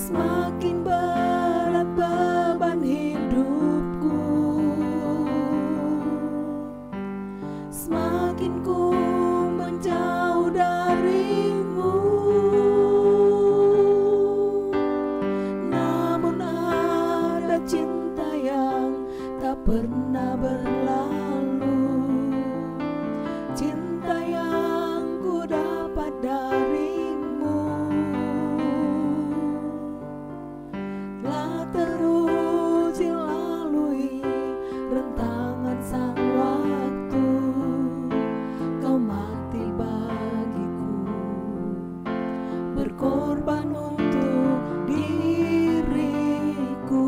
Semakin berat beban hidupku, semakin ku menjauh darimu. Namun ada cinta yang tak pernah berlalu, cinta yang ku dapat darimu. Telah teruji lalui rentangan sang waktu, kau mati bagiku, berkorban untuk diriku.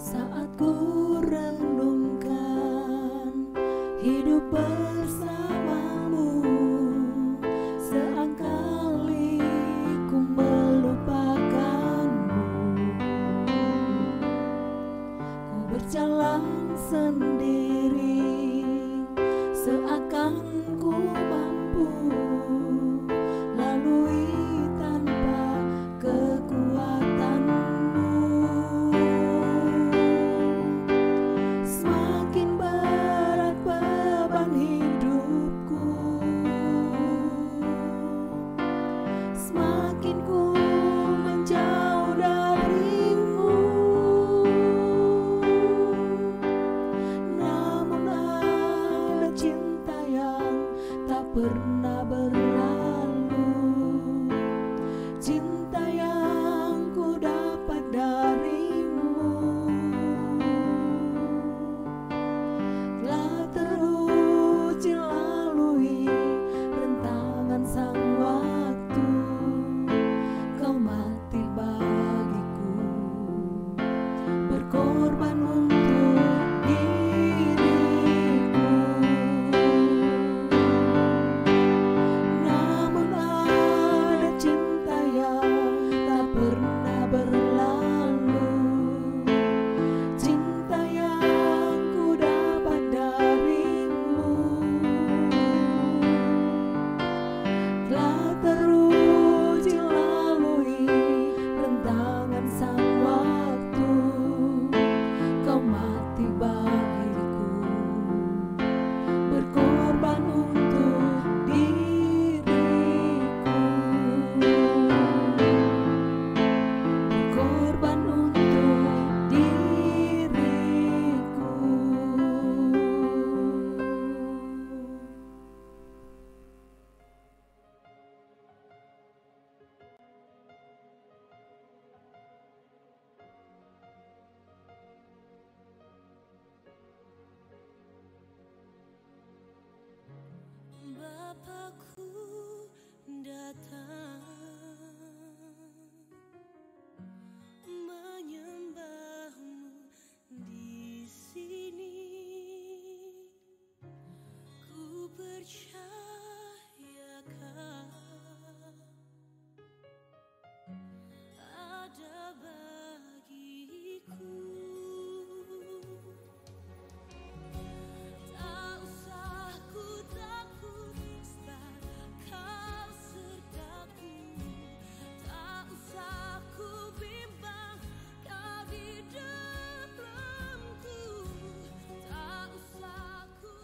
Saat ku renungkan hidup bersamamu, seangkali ku melupakanmu. Ku berjalan sendiri, seakan ku mampu lalui tanpa kekuatanmu. Semakin berat beban hidupku, semakin ku menjauh darimu. Namun ada cinta yang tak pernah berlalu, cinta yang ku dapat darimu. Telah teruji lalui rentangan sang waktu, kau mati bagiku, berkorban untuk diriku. Namun ada cinta yang tak pernah berlalu, cinta yang ku dapat darimu. Telah teruji lalui rentangan sang waktu, kau mati bagiku, berkorban untuk diriku, berkorban untuk diriku. Bapakku datang menyembahmu di sini. Ku percayakan ada bagiku. Tak usah ku takut, sebab kau sertaku. Tak usah ku bimbang, kau di dalamku. Tak usah ku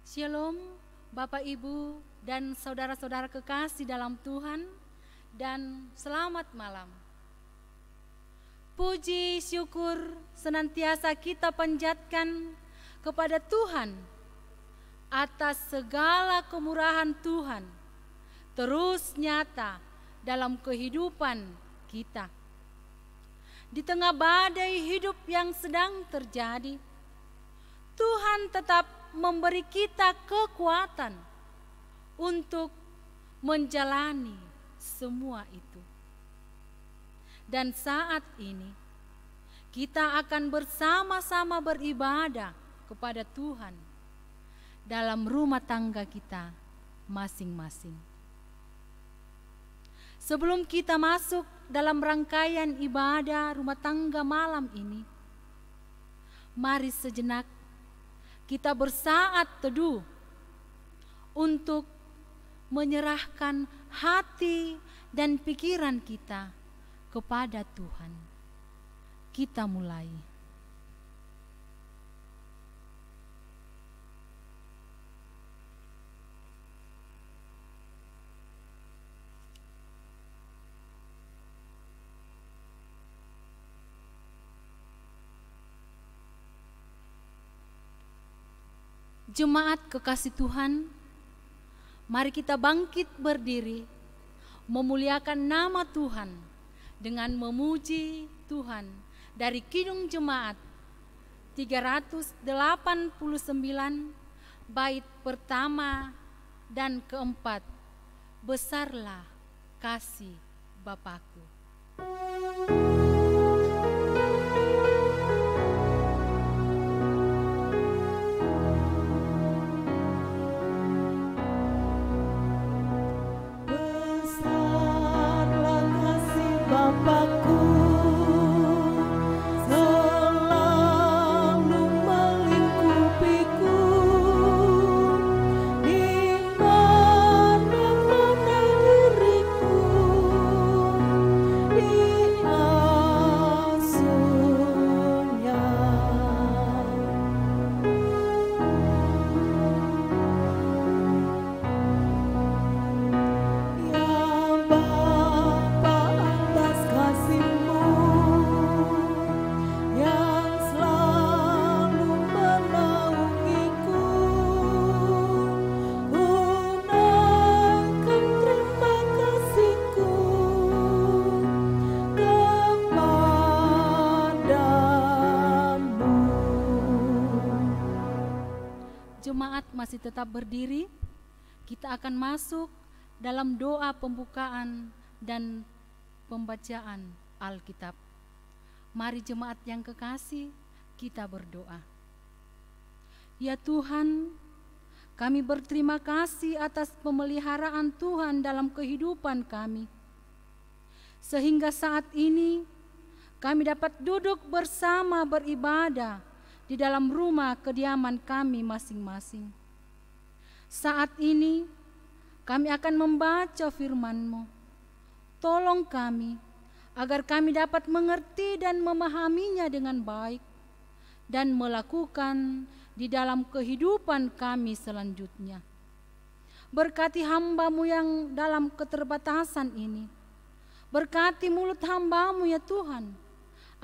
Shalom Bapak Ibu dan saudara-saudara kekasih dalam Tuhan, dan selamat malam. Puji syukur senantiasa kita panjatkan kepada Tuhan atas segala kemurahan Tuhan terus nyata dalam kehidupan kita. Di tengah badai hidup yang sedang terjadi, Tuhan tetap memberi kita kekuatan untuk menjalani semua itu. Dan saat ini kita akan bersama-sama beribadah kepada Tuhan dalam rumah tangga kita masing-masing. Sebelum kita masuk dalam rangkaian ibadah rumah tangga malam ini, mari sejenak kita bersaat teduh untuk menyerahkan hati dan pikiran kita kepada Tuhan. Kita mulai. Jemaat kekasih Tuhan, mari kita bangkit berdiri, memuliakan nama Tuhan dengan memuji Tuhan dari Kidung Jemaat 389 bait pertama dan keempat. Besarlah kasih Bapakku. Bapakku selalu melingkupiku di mana-mana diriku diasuhnya. Jemaat masih tetap berdiri, kita akan masuk dalam doa pembukaan dan pembacaan Alkitab. Mari jemaat yang kekasih, kita berdoa. Ya Tuhan, kami berterima kasih atas pemeliharaan Tuhan dalam kehidupan kami. Sehingga saat ini kami dapat duduk bersama beribadah di dalam rumah kediaman kami masing-masing. Saat ini kami akan membaca firman-Mu. Tolong kami agar kami dapat mengerti dan memahaminya dengan baik dan melakukan di dalam kehidupan kami selanjutnya. Berkati hamba-Mu yang dalam keterbatasan ini. Berkati mulut hamba-Mu ya Tuhan,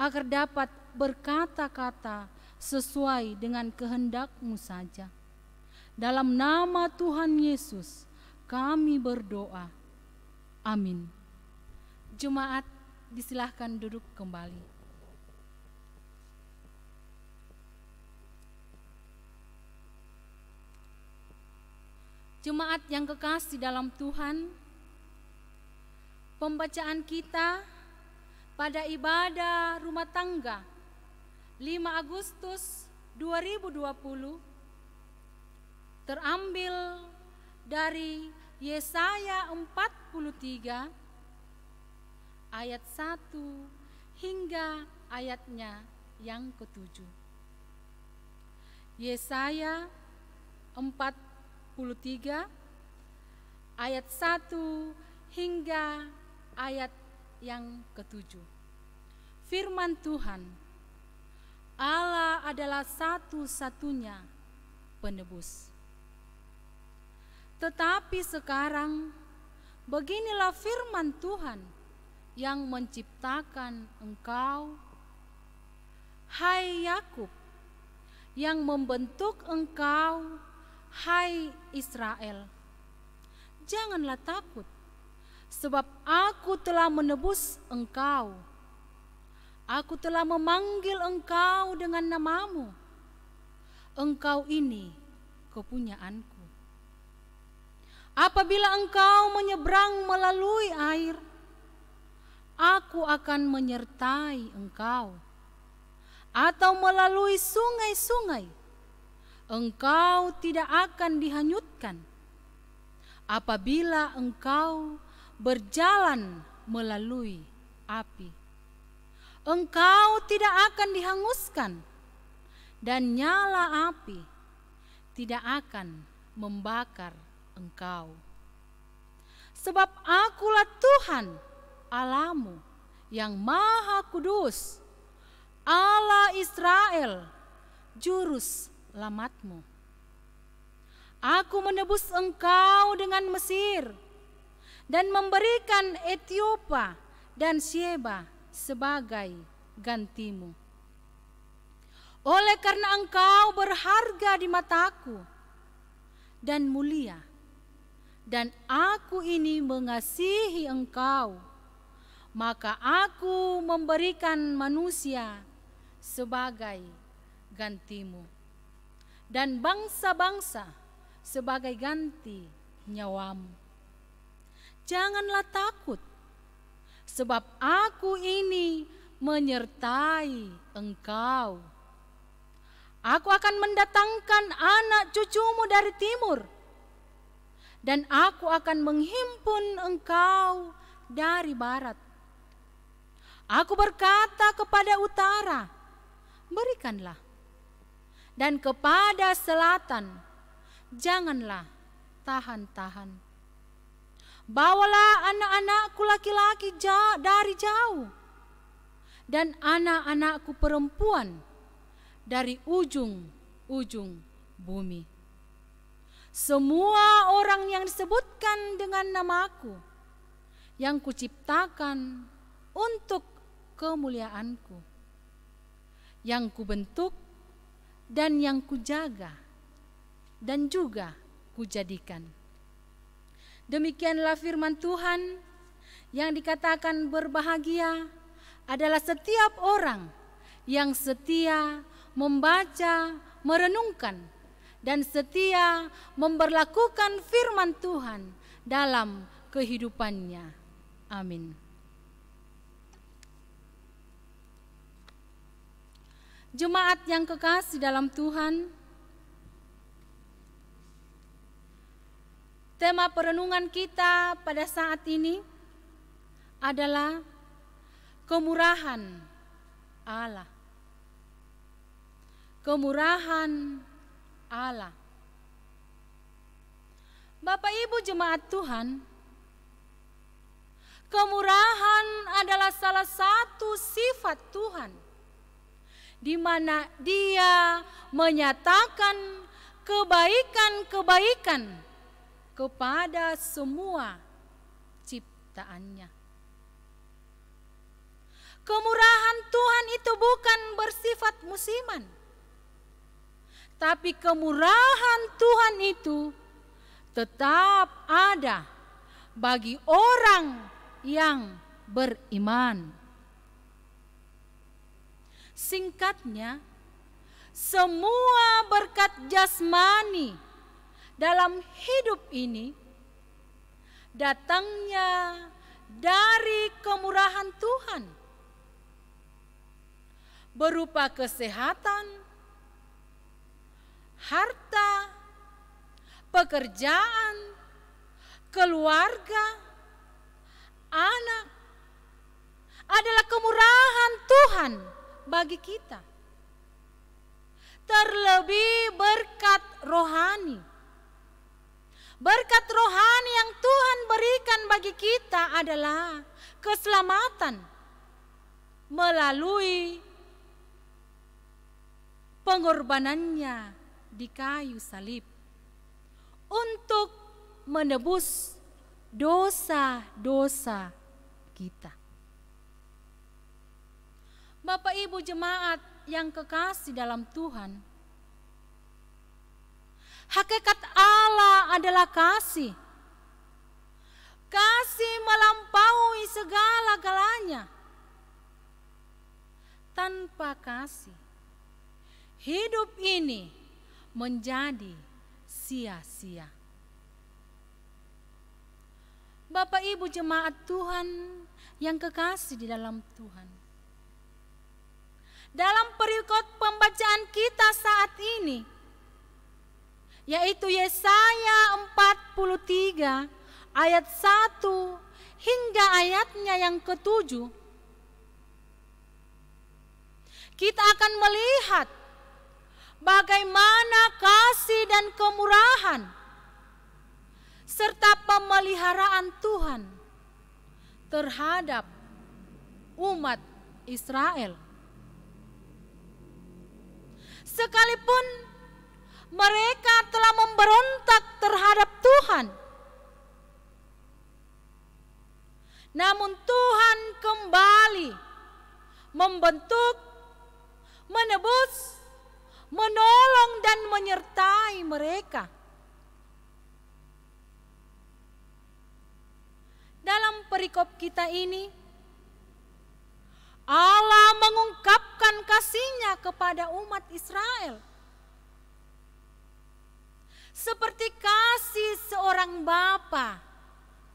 agar dapat berkata-kata sesuai dengan kehendak-Mu saja. Dalam nama Tuhan Yesus kami berdoa. Amin. Jemaat disilahkan duduk kembali. Jemaat yang kekasih dalam Tuhan, pembacaan kita pada ibadah rumah tangga 5 Agustus 2020 terambil dari Yesaya 43 ayat 1 hingga ayatnya yang ke-7. Yesaya 43 ayat 1 hingga ayat yang ke-7. Firman Tuhan, Allah adalah satu-satunya penebus. Tetapi sekarang beginilah firman Tuhan yang menciptakan engkau, hai Yakub, yang membentuk engkau, hai Israel. Janganlah takut, sebab aku telah menebus engkau. Aku telah memanggil engkau dengan namamu. Engkau ini kepunyaanku. Apabila engkau menyeberang melalui air, aku akan menyertai engkau. Atau melalui sungai-sungai, engkau tidak akan dihanyutkan apabila engkau berjalan melalui api. Engkau tidak akan dihanguskan, dan nyala api tidak akan membakar engkau. Sebab akulah Tuhan Allahmu yang Maha Kudus, Allah Israel, juru selamatmu. Aku menebus engkau dengan Mesir dan memberikan Ethiopia dan Sheba sebagai gantimu. Oleh karena engkau berharga di mataku dan mulia, dan aku ini mengasihi engkau, maka aku memberikan manusia sebagai gantimu, dan bangsa-bangsa sebagai ganti nyawamu. Janganlah takut, sebab aku ini menyertai engkau. Aku akan mendatangkan anak cucumu dari timur, dan aku akan menghimpun engkau dari barat. Aku berkata kepada utara, berikanlah, dan kepada selatan, janganlah tahan-tahan. Bawalah anak-anakku laki-laki dari jauh, dan anak-anakku perempuan dari ujung-ujung bumi. Semua orang yang disebutkan dengan namaku, yang kuciptakan untuk kemuliaanku, yang kubentuk dan yang kujaga dan juga kujadikan. Demikianlah firman Tuhan yang dikatakan berbahagia adalah setiap orang yang setia membaca, merenungkan, dan setia memberlakukan firman Tuhan dalam kehidupannya. Amin. Jemaat yang kekasih dalam Tuhan, tema perenungan kita pada saat ini adalah kemurahan Allah. Kemurahan Allah. Bapak Ibu jemaat Tuhan, kemurahan adalah salah satu sifat Tuhan, di mana Dia menyatakan kebaikan-kebaikan kepada semua ciptaannya. Kemurahan Tuhan itu bukan bersifat musiman, tapi kemurahan Tuhan itu tetap ada bagi orang yang beriman. Singkatnya, semua berkat jasmani dalam hidup ini datangnya dari kemurahan Tuhan, berupa kesehatan, harta, pekerjaan, keluarga, anak, adalah kemurahan Tuhan bagi kita. Terlebih berkat rohani. Berkat rohani yang Tuhan berikan bagi kita adalah keselamatan melalui pengorbanannya di kayu salib untuk menebus dosa-dosa kita. Bapak Ibu jemaat yang kekasih dalam Tuhan, hakikat Allah adalah kasih. Kasih melampaui segala-galanya. Tanpa kasih, hidup ini menjadi sia-sia. Bapak Ibu jemaat Tuhan yang kekasih di dalam Tuhan, dalam perikop pembacaan kita saat ini, yaitu Yesaya 43 ayat 1 hingga ayatnya yang ke-7. Kita akan melihat bagaimana kasih dan kemurahan serta pemeliharaan Tuhan terhadap umat Israel. Sekalipun mereka telah memberontak terhadap Tuhan, namun Tuhan kembali membentuk, menebus, menolong dan menyertai mereka. Dalam perikop kita ini, Allah mengungkapkan kasih-Nya kepada umat Israel seperti kasih seorang bapa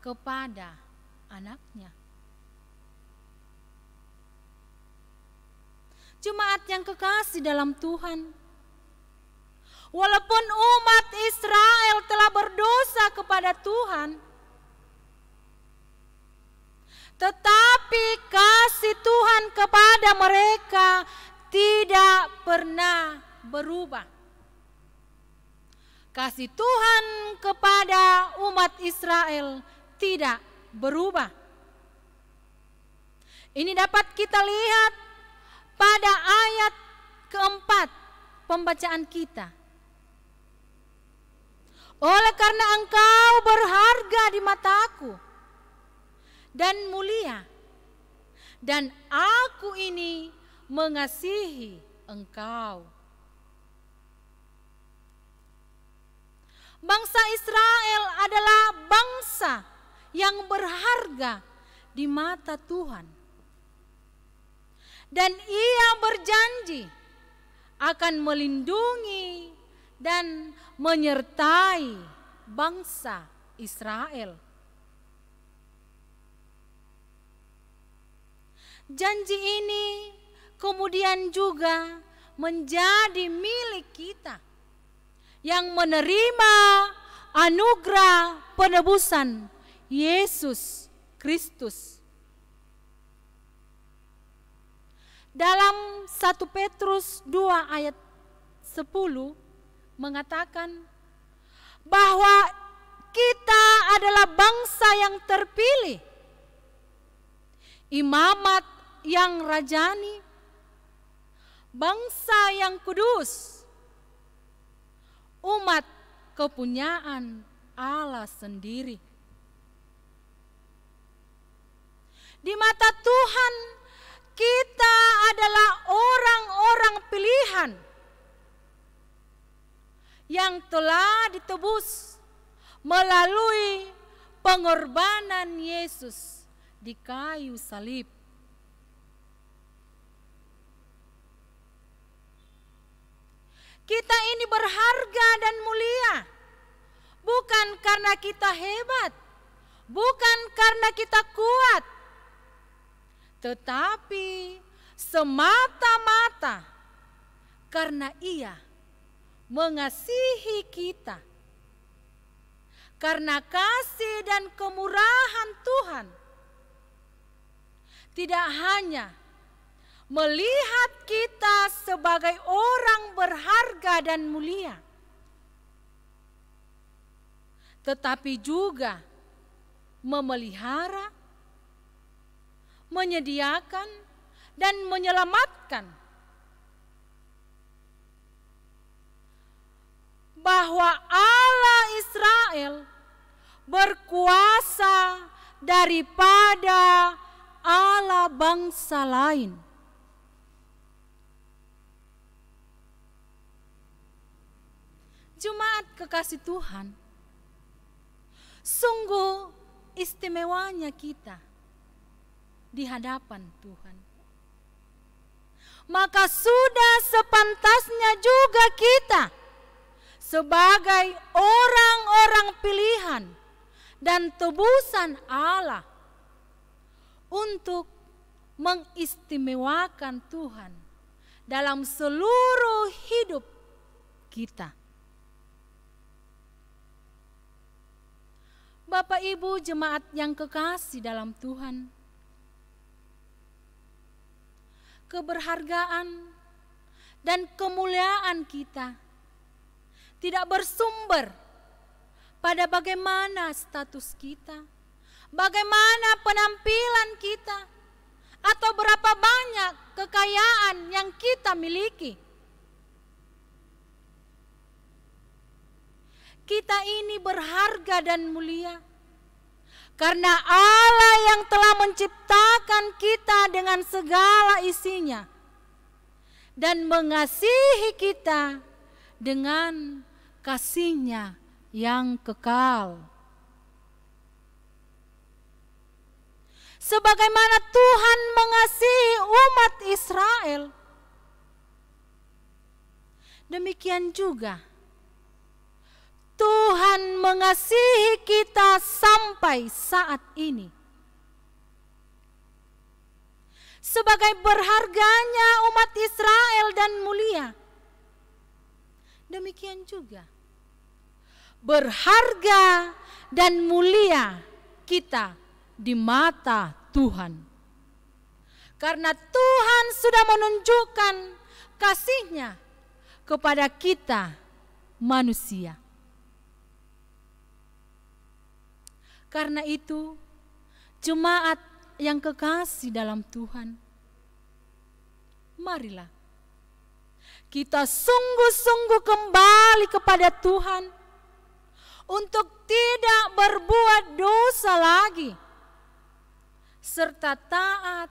kepada anaknya. Jemaat yang kekasih dalam Tuhan, walaupun umat Israel telah berdosa kepada Tuhan, tetapi kasih Tuhan kepada mereka tidak pernah berubah. Kasih Tuhan kepada umat Israel tidak berubah. Ini dapat kita lihat pada ayat keempat pembacaan kita. Oleh karena engkau berharga di mataku dan mulia, dan aku ini mengasihi engkau. Bangsa Israel adalah bangsa yang berharga di mata Tuhan. Dan Ia berjanji akan melindungi dan menyertai bangsa Israel. Janji ini kemudian juga menjadi milik kita yang menerima anugerah penebusan Yesus Kristus. Dalam 1 Petrus 2 ayat 10 mengatakan bahwa kita adalah bangsa yang terpilih, imamat yang rajani, bangsa yang kudus, umat kepunyaan Allah sendiri. Di mata Tuhan, kita adalah orang-orang pilihan yang telah ditebus melalui pengorbanan Yesus di kayu salib. Kita ini berharga dan mulia, bukan karena kita hebat, bukan karena kita kuat, tetapi semata-mata karena Ia mengasihi kita. Karena kasih dan kemurahan Tuhan tidak hanya melihat kita sebagai orang berharga dan mulia, tetapi juga memelihara, menyediakan, dan menyelamatkan. Bahwa Allah Israel berkuasa daripada Allah bangsa lain. Jemaat kekasih Tuhan, sungguh istimewanya kita di hadapan Tuhan. Maka sudah sepantasnya juga kita sebagai orang-orang pilihan dan tebusan Allah untuk mengistimewakan Tuhan dalam seluruh hidup kita. Bapak Ibu jemaat yang kekasih dalam Tuhan, keberhargaan dan kemuliaan kita tidak bersumber pada bagaimana status kita, bagaimana penampilan kita, atau berapa banyak kekayaan yang kita miliki. Kita ini berharga dan mulia karena Allah yang telah menciptakan kita dengan segala isinya dan mengasihi kita dengan kasih-Nya yang kekal. Sebagaimana Tuhan mengasihi umat Israel, demikian juga Tuhan mengasihi kita sampai saat ini. Sebagai berharganya umat Israel dan mulia, demikian juga berharga dan mulia kita di mata Tuhan. Karena Tuhan sudah menunjukkan kasih-Nya kepada kita manusia. Karena itu, jemaat yang kekasih dalam Tuhan, marilah kita sungguh-sungguh kembali kepada Tuhan untuk tidak berbuat dosa lagi, serta taat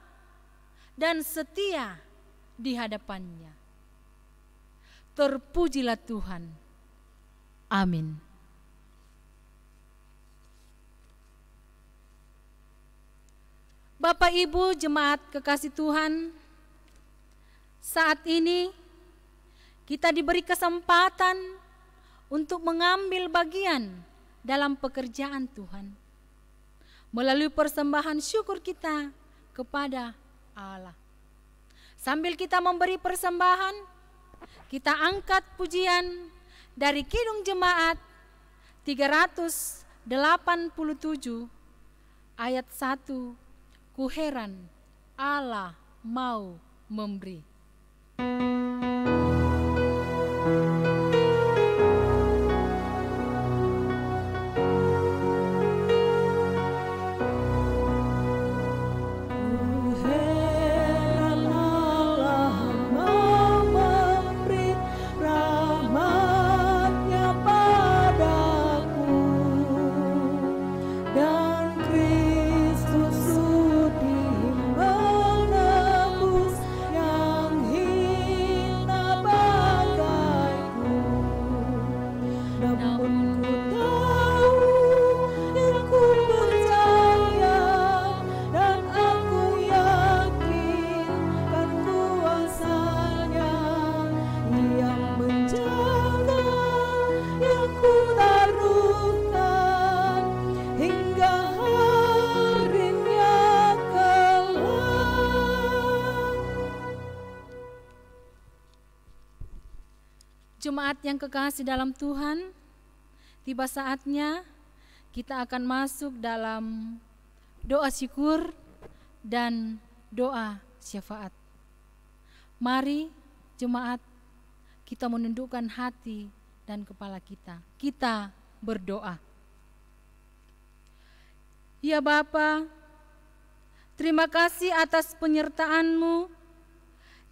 dan setia di hadapan-Nya. Terpujilah Tuhan. Amin. Bapak Ibu jemaat kekasih Tuhan, saat ini kita diberi kesempatan untuk mengambil bagian dalam pekerjaan Tuhan melalui persembahan syukur kita kepada Allah. Sambil kita memberi persembahan, kita angkat pujian dari Kidung Jemaat 387 ayat 1. Ku heran Allah mau memberi. Jemaat yang kekasih dalam Tuhan, tiba saatnya kita akan masuk dalam doa syukur dan doa syafaat. Mari jemaat, kita menundukkan hati dan kepala kita. Kita berdoa. Ya Bapa, terima kasih atas penyertaan-Mu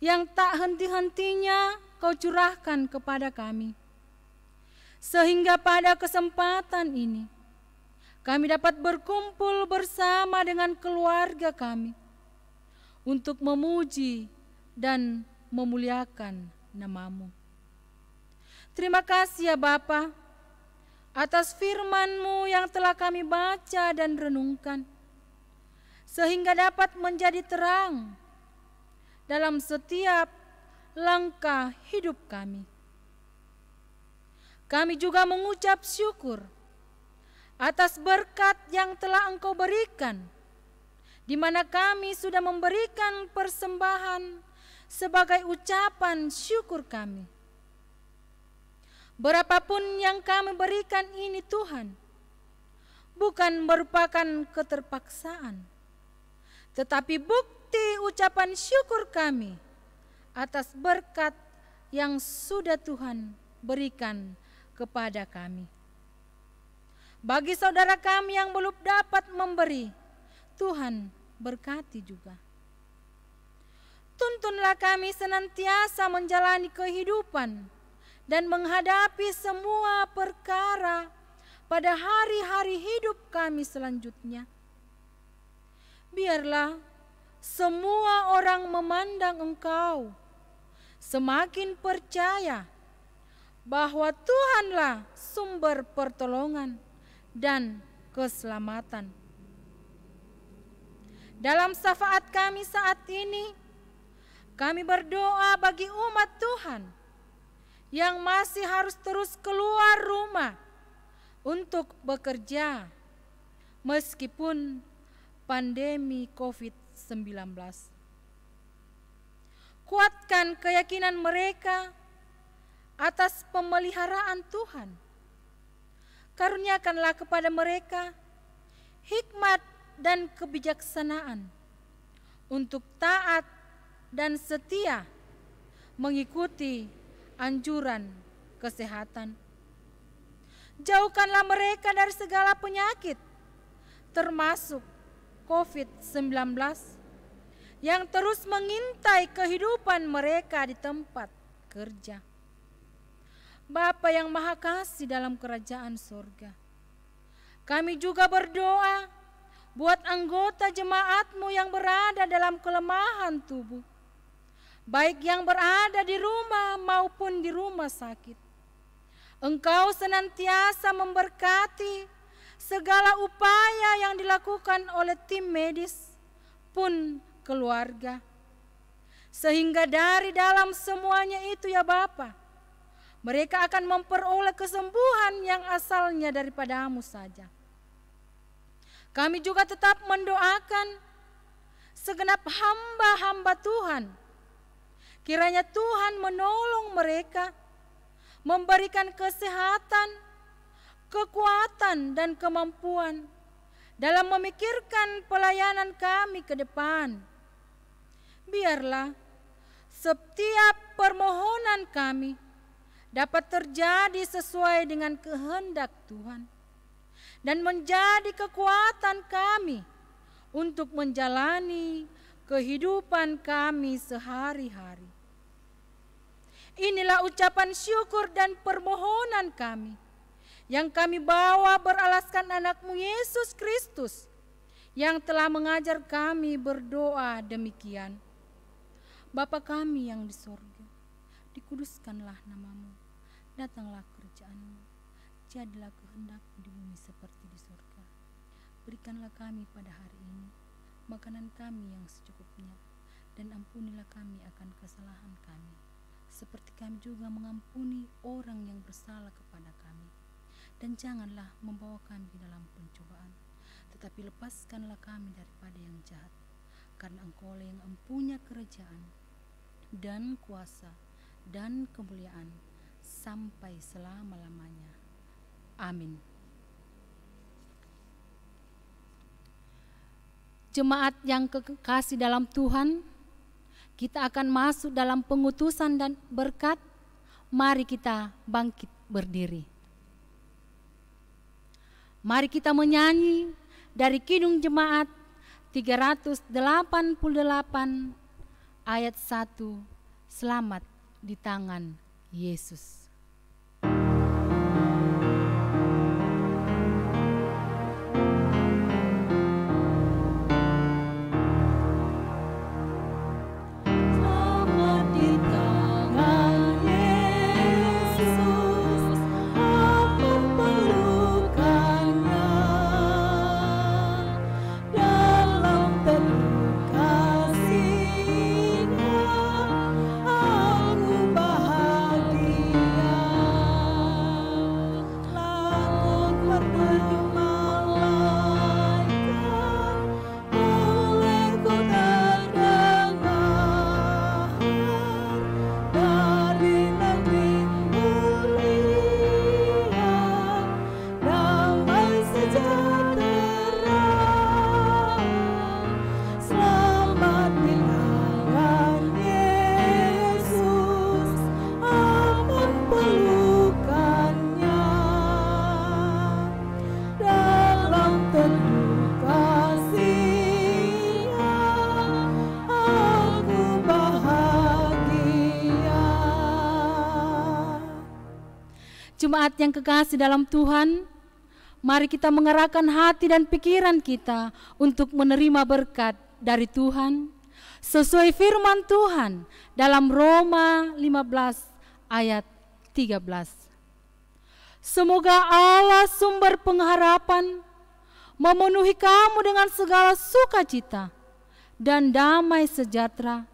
yang tak henti-hentinya Kau curahkan kepada kami. Sehingga pada kesempatan ini, kami dapat berkumpul bersama dengan keluarga kami untuk memuji dan memuliakan nama-Mu. Terima kasih ya Bapa, atas firman-Mu yang telah kami baca dan renungkan, sehingga dapat menjadi terang dalam setiap langkah hidup kami. Kami juga mengucap syukur atas berkat yang telah Engkau berikan, di mana kami sudah memberikan persembahan sebagai ucapan syukur kami. Berapapun yang kami berikan ini Tuhan, bukan merupakan keterpaksaan, tetapi bukti ucapan syukur kami atas berkat yang sudah Tuhan berikan kepada kami. Bagi saudara kami yang belum dapat memberi, Tuhan berkati juga. Tuntunlah kami senantiasa menjalani kehidupan dan menghadapi semua perkara pada hari-hari hidup kami selanjutnya. Biarlah semua orang memandang Engkau, semakin percaya bahwa Tuhanlah sumber pertolongan dan keselamatan. Dalam syafaat kami saat ini, kami berdoa bagi umat Tuhan yang masih harus terus keluar rumah untuk bekerja meskipun pandemi COVID-19. Kuatkan keyakinan mereka atas pemeliharaan Tuhan. Karuniakanlah kepada mereka hikmat dan kebijaksanaan untuk taat dan setia mengikuti anjuran kesehatan. Jauhkanlah mereka dari segala penyakit, termasuk COVID-19, yang terus mengintai kehidupan mereka di tempat kerja. Bapa yang Maha Kasih dalam kerajaan surga, kami juga berdoa buat anggota jemaat-Mu yang berada dalam kelemahan tubuh, baik yang berada di rumah maupun di rumah sakit. Engkau senantiasa memberkati segala upaya yang dilakukan oleh tim medis pun keluarga, sehingga dari dalam semuanya itu ya Bapa, mereka akan memperoleh kesembuhan yang asalnya daripada-Mu saja. Kami juga tetap mendoakan segenap hamba-hamba Tuhan. Kiranya Tuhan menolong mereka, memberikan kesehatan, kekuatan, dan kemampuan dalam memikirkan pelayanan kami ke depan. Biarlah setiap permohonan kami dapat terjadi sesuai dengan kehendak Tuhan dan menjadi kekuatan kami untuk menjalani kehidupan kami sehari-hari. Inilah ucapan syukur dan permohonan kami yang kami bawa beralaskan anak-Mu Yesus Kristus yang telah mengajar kami berdoa demikian. Bapa kami yang di sorga, dikuduskanlah nama-Mu. Datanglah kerajaan-Mu, jadilah kehendak-Mu di bumi seperti di surga. Berikanlah kami pada hari ini makanan kami yang secukupnya, dan ampunilah kami akan kesalahan kami, seperti kami juga mengampuni orang yang bersalah kepada kami. Dan janganlah membawa kami ke dalam pencobaan, tetapi lepaskanlah kami daripada yang jahat, karena Engkau yang mempunyai kerajaan dan kuasa dan kemuliaan sampai selama-lamanya. Amin. Jemaat yang kekasih dalam Tuhan, kita akan masuk dalam pengutusan dan berkat. Mari kita bangkit berdiri. Mari kita menyanyi dari Kidung Jemaat 388 ayat 1, Selamat di tangan Yesus. Damai sejahtera Jemaat yang kekasih dalam Tuhan, mari kita mengerahkan hati dan pikiran kita untuk menerima berkat dari Tuhan sesuai firman Tuhan dalam Roma 15 ayat 13. Semoga Allah sumber pengharapan memenuhi kamu dengan segala sukacita dan damai sejahtera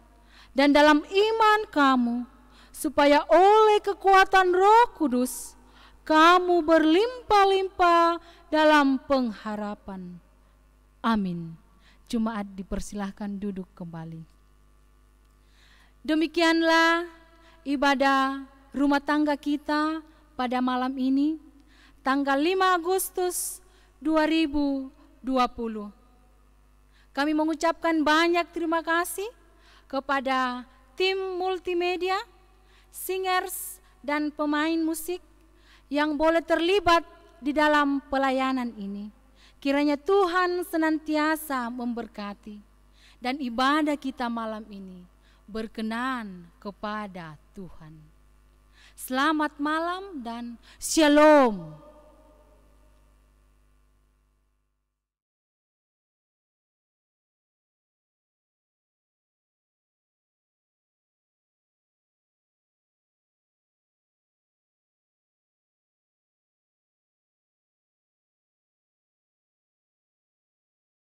dan dalam iman kamu, supaya oleh kekuatan Roh Kudus kamu berlimpah-limpah dalam pengharapan. Amin. Jemaat dipersilahkan duduk kembali. Demikianlah ibadah rumah tangga kita pada malam ini, tanggal 5 Agustus 2020. Kami mengucapkan banyak terima kasih kepada tim multimedia, singers, dan pemain musik yang boleh terlibat di dalam pelayanan ini. Kiranya Tuhan senantiasa memberkati dan ibadah kita malam ini berkenan kepada Tuhan. Selamat malam dan shalom.